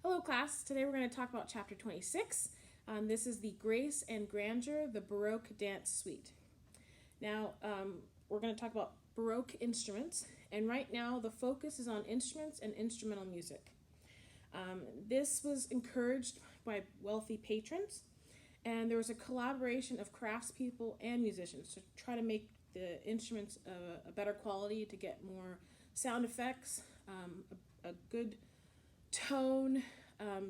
Hello class, today we're going to talk about chapter 26. This is the Grace and Grandeur, the Baroque Dance Suite. Now, we're going to talk about Baroque instruments, and right now the focus is on instruments and instrumental music. This was encouraged by wealthy patrons, and there was a collaboration of craftspeople and musicians to try to make the instruments a better quality, to get more sound effects, a good tone,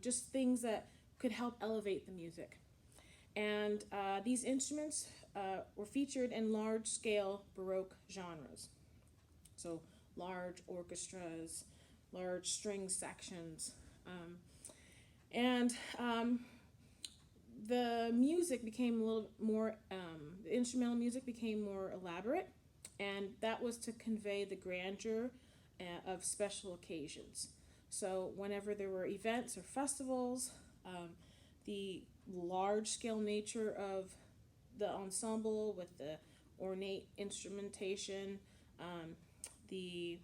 just things that could help elevate the music. And these instruments were featured in large-scale Baroque genres. So large orchestras, large string sections. And the music became a little more, the instrumental music became more elaborate, and that was to convey the grandeur of special occasions. So whenever there were events or festivals, the large-scale nature of the ensemble with the ornate instrumentation, the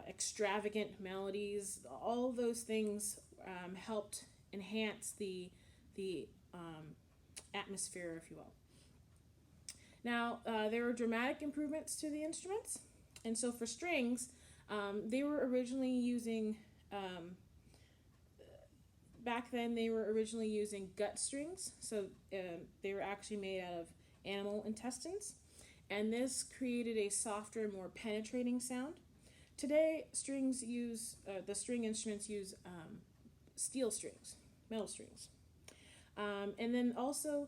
extravagant melodies, all of those things helped enhance the atmosphere, if you will. Now, there were dramatic improvements to the instruments, and so for strings, they were originally using, back then they were originally using gut strings, so they were actually made out of animal intestines, and this created a softer, more penetrating sound. Today, the string instruments use steel strings, metal strings. And then also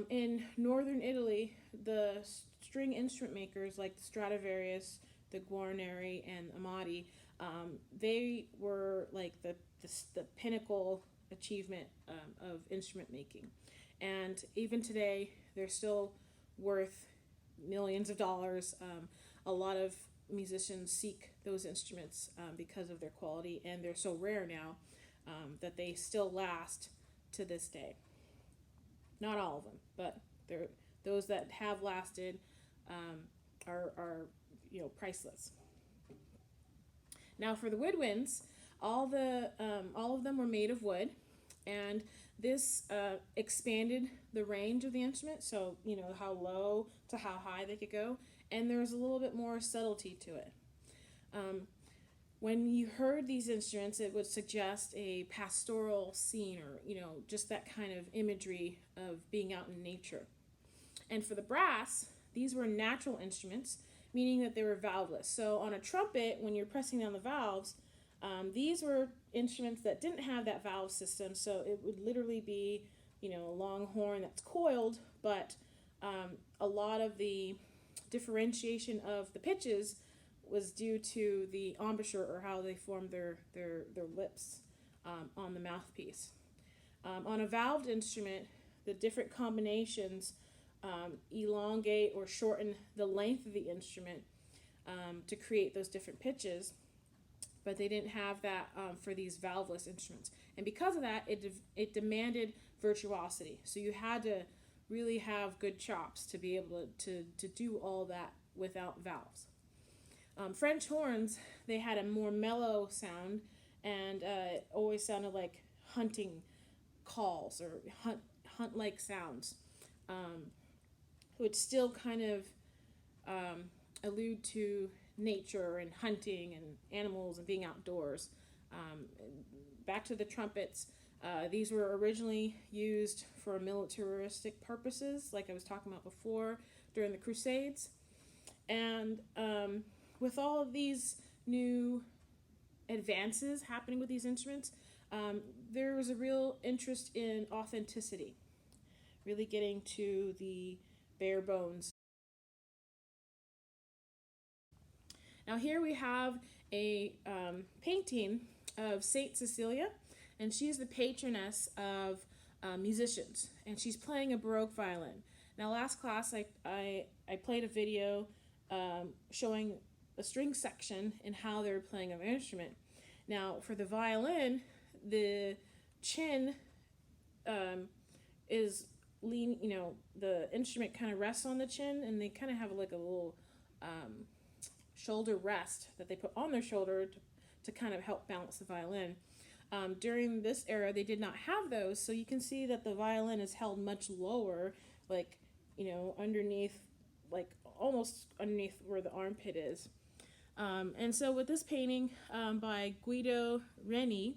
in northern Italy, the string instrument makers like the Stradivarius, the Guarneri, and Amati, they were like the pinnacle achievement of instrument making. And even today, they're still worth millions of dollars. A lot of musicians seek those instruments because of their quality, and they're so rare now that they still last to this day. Not all of them, but those that have lasted are priceless. Now for the woodwinds, all of them were made of wood, and this expanded the range of the instrument, so how low to how high they could go, and there's a little bit more subtlety to it. When you heard these instruments, it would suggest a pastoral scene, or just that kind of imagery of being out in nature. And for the brass, these were natural instruments, meaning that they were valveless. So on a trumpet, when you're pressing down the valves, these were instruments that didn't have that valve system, so it would literally be a long horn that's coiled, but a lot of the differentiation of the pitches was due to the embouchure, or how they formed their lips on the mouthpiece. On a valved instrument, the different combinations elongate or shorten the length of the instrument to create those different pitches, but they didn't have that for these valveless instruments. And because of that, it demanded virtuosity. So you had to really have good chops to be able to do all that without valves. French horns, they had a more mellow sound, and it always sounded like hunting calls or hunt-like sounds, which still kind of allude to nature and hunting and animals and being outdoors. Back to the trumpets, these were originally used for militaristic purposes, like I was talking about before, during the Crusades. And with all of these new advances happening with these instruments, there was a real interest in authenticity, really getting to the bare bones. Now here we have a painting of Saint Cecilia, and she's the patroness of musicians, and she's playing a Baroque violin. Now last class I played a video showing a string section and how they were playing an instrument. Now for the violin, the chin is lean, the instrument kind of rests on the chin, and they kind of have like a little shoulder rest that they put on their shoulder to kind of help balance the violin. During this era, they did not have those, so you can see that the violin is held much lower, like, underneath, like almost underneath where the armpit is. And so with this painting by Guido Reni,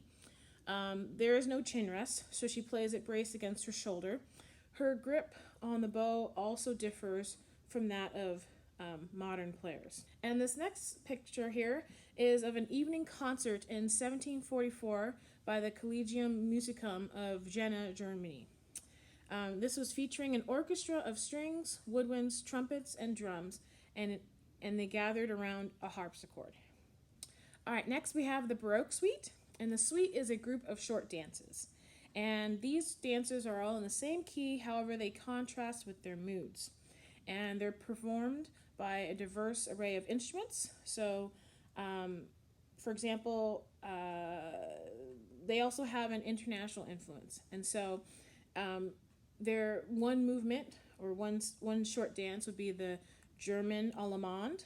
there is no chin rest, so she plays it braced against her shoulder. Her grip on the bow also differs from that of modern players. And this next picture here is of an evening concert in 1744 by the Collegium Musicum of Jena, Germany. This was featuring an orchestra of strings, woodwinds, trumpets, and drums, and they gathered around a harpsichord. All right, next we have the Baroque Suite, and the suite is a group of short dances. And these dances are all in the same key, however they contrast with their moods. And they're performed by a diverse array of instruments. So, for example, they also have an international influence. And so their one movement or one short dance would be the German Allemande.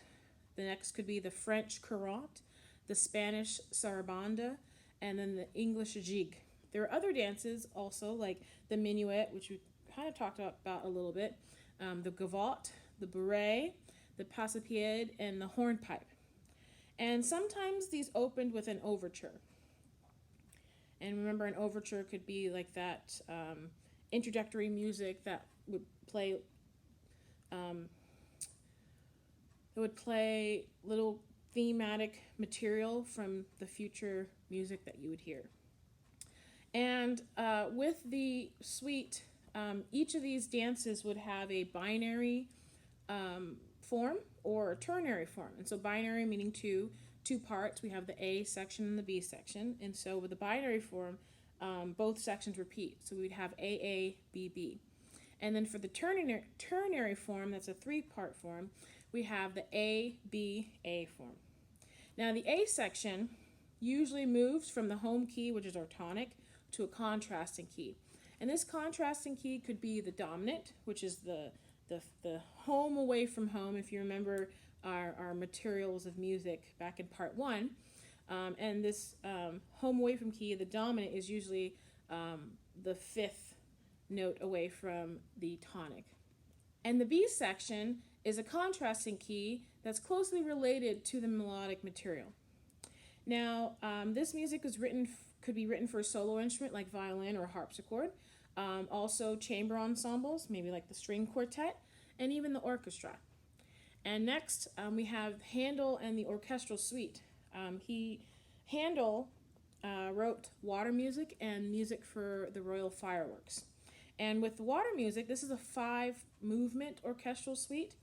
The next could be the French Courante, the Spanish Sarabanda, and then the English Jig. There are other dances also, like the Minuet, which we kind of talked about a little bit, the Gavotte, the Bourrée, the Passepied, and the Hornpipe. And sometimes these opened with an overture. And remember, an overture could be like that introductory music that would play little thematic material from the future music that you would hear. And with the suite, each of these dances would have a binary form or a ternary form. And so binary meaning two parts. We have the A section and the B section. And so with the binary form, both sections repeat. So we'd have AA, BB. And then for the ternary form, that's a three-part form, we have the A, B, A form. Now the A section usually moves from the home key, which is our tonic, to a contrasting key. And this contrasting key could be the dominant, which is the home away from home, if you remember our materials of music back in part 1. And this home away from key, the dominant, is usually the fifth note away from the tonic. And the B section is a contrasting key that's closely related to the melodic material. Now, this music could be written for a solo instrument like violin or harpsichord, also chamber ensembles, maybe like the string quartet, and even the orchestra. And next, we have Handel and the orchestral suite. Handel wrote water music and music for the royal fireworks. And with the water music, this is a 5-movement orchestral suite.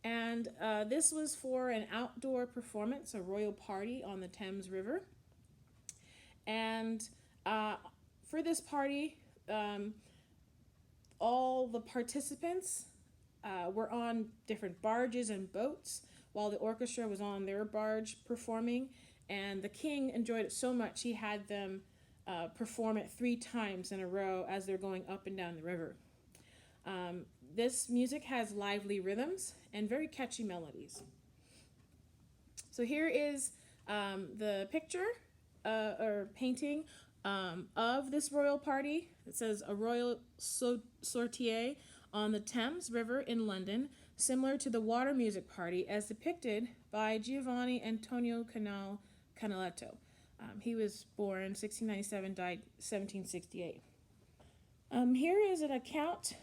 And this was for an outdoor performance, a royal party on the Thames River. And for this party, all the participants were on different barges and boats, while the orchestra was on their barge performing. And the king enjoyed it so much, he had them perform it 3 times in a row as they're going up and down the river. This music has lively rhythms and very catchy melodies. So here is the picture or painting of this royal party. It says a royal sortie on the Thames River in London, similar to the water music party as depicted by Giovanni Antonio Canaletto. He was born 1697, died 1768. Here is an account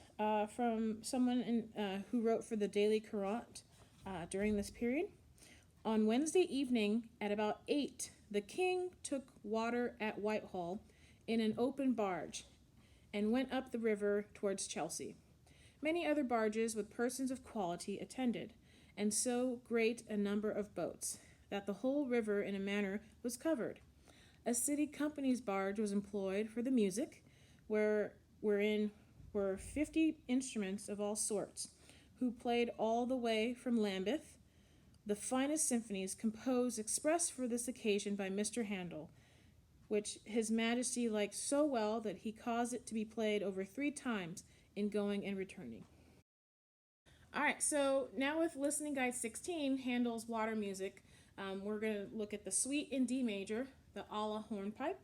from someone who wrote for the Daily Courant during this period. On Wednesday evening at about 8, the king took water at Whitehall in an open barge and went up the river towards Chelsea. Many other barges with persons of quality attended, and so great a number of boats, that the whole river in a manner was covered. A city company's barge was employed for the music, wherein were 50 instruments of all sorts, who played all the way from Lambeth, the finest symphonies composed express for this occasion by Mr. Handel, which his Majesty liked so well that he caused it to be played over 3 times in going and returning. All right, so now with Listening Guide 16, Handel's water music, we're going to look at the suite in D major, the Alla Hornpipe,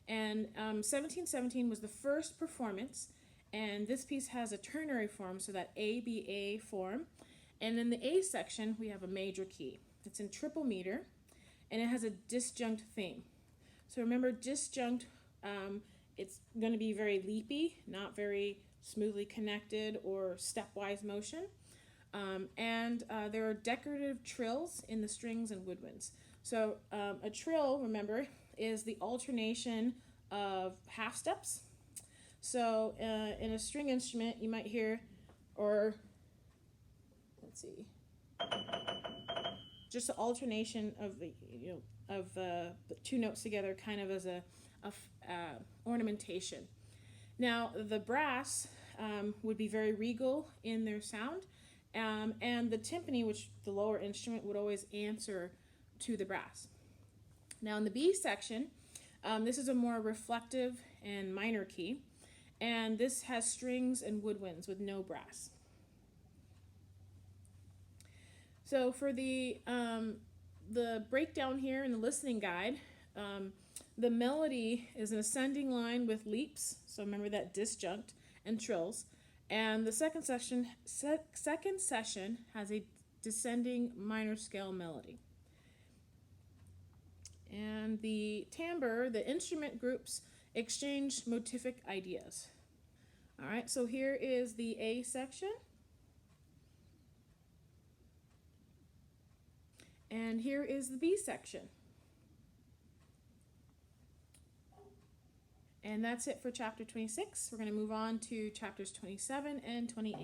And 1717 was the first performance, and this piece has a ternary form, so that ABA form. And in the A section, we have a major key. It's in triple meter, and it has a disjunct theme. So remember, disjunct, it's going to be very leapy, not very smoothly connected or stepwise motion. And there are decorative trills in the strings and woodwinds. So a trill, remember, is the alternation of half steps. So in a string instrument, you might hear, or let's see, just the alternation of the the two notes together, kind of as a ornamentation. Now the brass would be very regal in their sound, and the timpani, which the lower instrument, would always answer to the brass. Now in the B section, this is a more reflective and minor key, and this has strings and woodwinds with no brass. So for the breakdown here in the listening guide, the melody is an ascending line with leaps, so remember that disjunct, and trills. And the second session has a descending minor scale melody. And the timbre, the instrument groups exchange motivic ideas. All right, so here is the A section. And here is the B section. And that's it for chapter 26. We're going to move on to chapters 27 and 28.